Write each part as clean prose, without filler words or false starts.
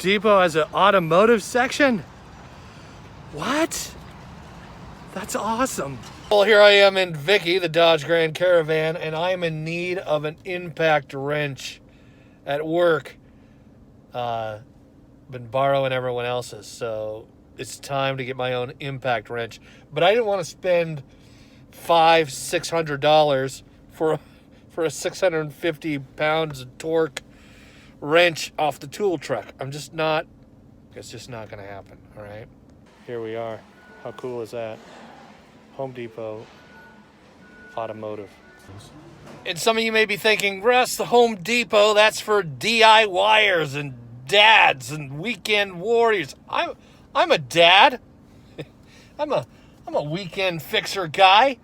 Depot has an automotive section? What? That's awesome. Well, here I am in Vicky, the Dodge Grand Caravan, and I'm in need of an impact wrench at work. Been borrowing everyone else's, so it's time to get my own impact wrench. But I didn't want to spend $500-600 for a 650 pounds of torque wrench off the tool truck. It's just not going to happen, all right? Here we are. How cool is that? Home Depot Automotive. And some of you may be thinking, Russ, the Home Depot, that's for DIYers and dads and weekend warriors. I'm a dad. I'm a weekend fixer guy.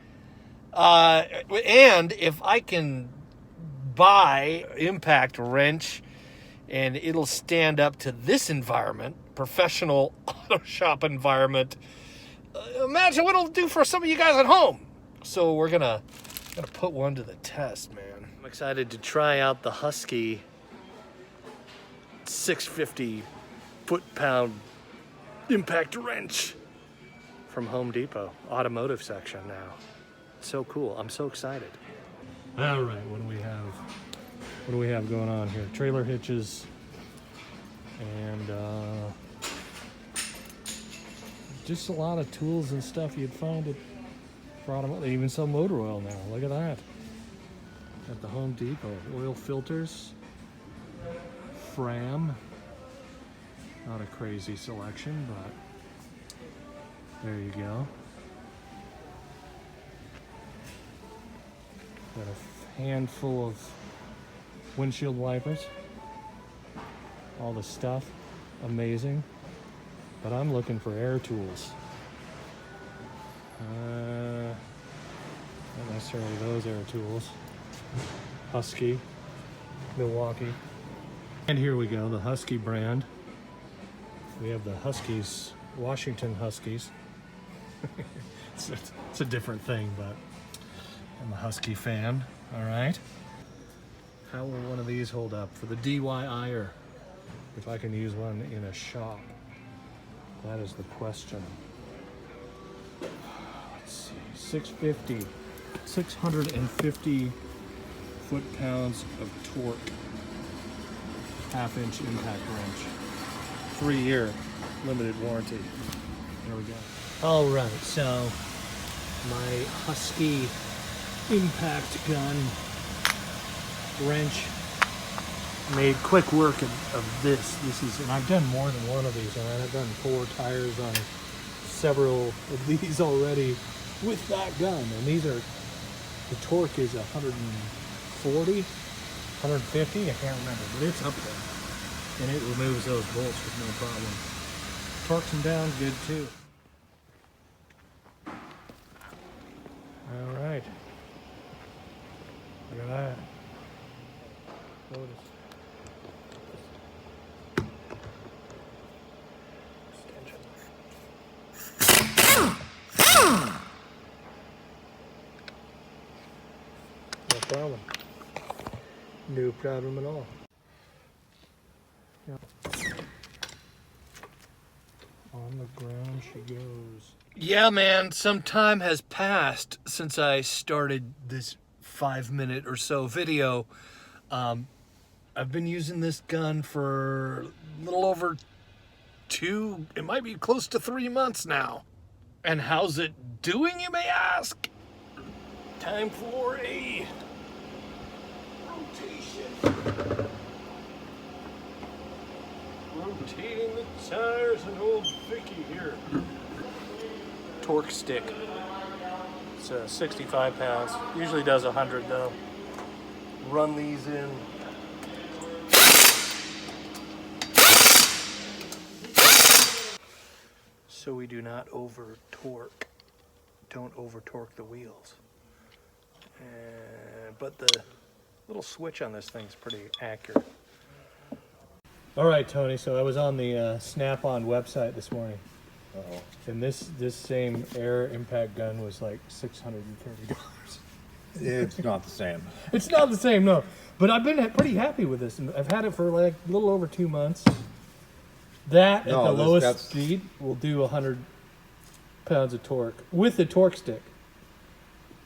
And if I can buy impact wrench and it'll stand up to this environment, professional auto shop environment, imagine what it'll do for some of you guys at home. So we're gonna put one to the test, man. I'm excited to try out the Husky 650 foot-pound impact wrench from Home Depot Automotive section now. So cool. I'm so excited. All right, what do we have going on here? Trailer hitches and just a lot of tools and stuff you'd find at automotive. They even sell motor oil now. Look at that. At the Home Depot. Oil filters. Fram. Not a crazy selection, but there you go. Got a handful of windshield wipers. All the stuff, amazing. But I'm looking for air tools. Not necessarily those air tools. Husky, Milwaukee. And here we go, the Husky brand. We have the Huskies, Washington Huskies. It's a different thing, but I'm a Husky fan, all right? How will one of these hold up for the DIYer? If I can use one in a shop, that is the question. Let's see, 650 foot-pounds of torque, half-inch impact wrench, 3-year limited warranty. There we go. All right, so my Husky impact gun wrench made quick work of this. And I've done more than one of these, all right? I've done 4 tires on several of these already with that gun. And the torque is 140, 150, I can't remember, but it's up there. And it removes those bolts with no problem. Torques them down good too. All right. Look at that. Notice. No problem. No problem at all. Yep. On the ground she goes. Yeah, man, some time has passed since I started this 5-minute or so video. I've been using this gun for a little over 2, it might be close to 3 months now. And how's it doing, you may ask? Time for a rotation. Rotating the tires and old Vicky here. Torque stick. It's 65 pounds. Usually does 100 though. Run these in. So we do not over torque. Don't over torque the wheels. But the little switch on this thing's pretty accurate. All right, Tony, so I was on the Snap-on website this morning. Uh-oh. And this same air impact gun was like $630. It's not the same. It's not the same, no. But I've been pretty happy with this. I've had it for like a little over 2 months. That No, at the this- lowest that's- speed will do 100 pounds of torque with the torque stick.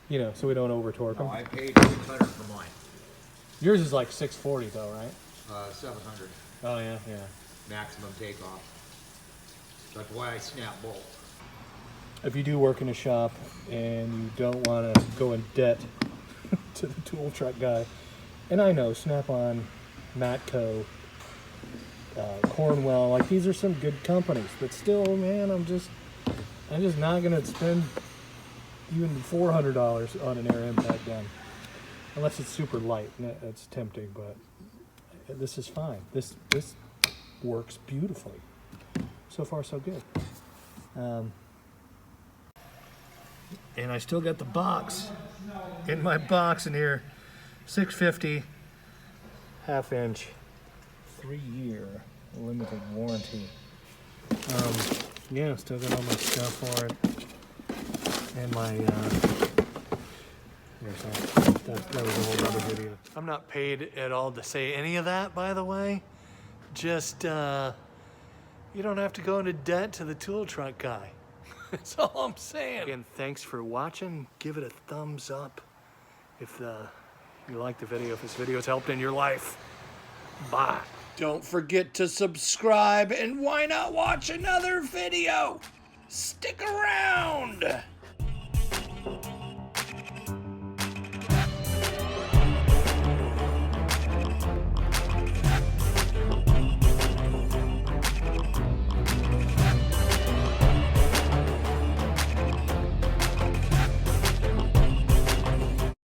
You know, so we don't over torque them. No, I paid 600 for mine. Yours is like 640 though, right? 700 Oh yeah, yeah. maximum takeoff. That's why I snap bolt. If you do work in a shop and you don't want to go in debt to the tool truck guy, and I know Snap-on, Matco, Cornwell, like these are some good companies, but still, man, I'm just not gonna spend even $400 on an air impact gun, unless it's super light. That's tempting, but this is fine. This works beautifully. So far, so good. And I still got the box in my box in here, 650, half-inch, 3-year limited warranty. Yeah, still got all my stuff for it, and my that was a whole other video. I'm not paid at all to say any of that, by the way. Just you don't have to go into debt to the tool truck guy. That's all I'm saying. Again, thanks for watching. Give it a thumbs up if you like the video, if this video's helped in your life. Bye. Don't forget to subscribe, and why not watch another video? Stick around.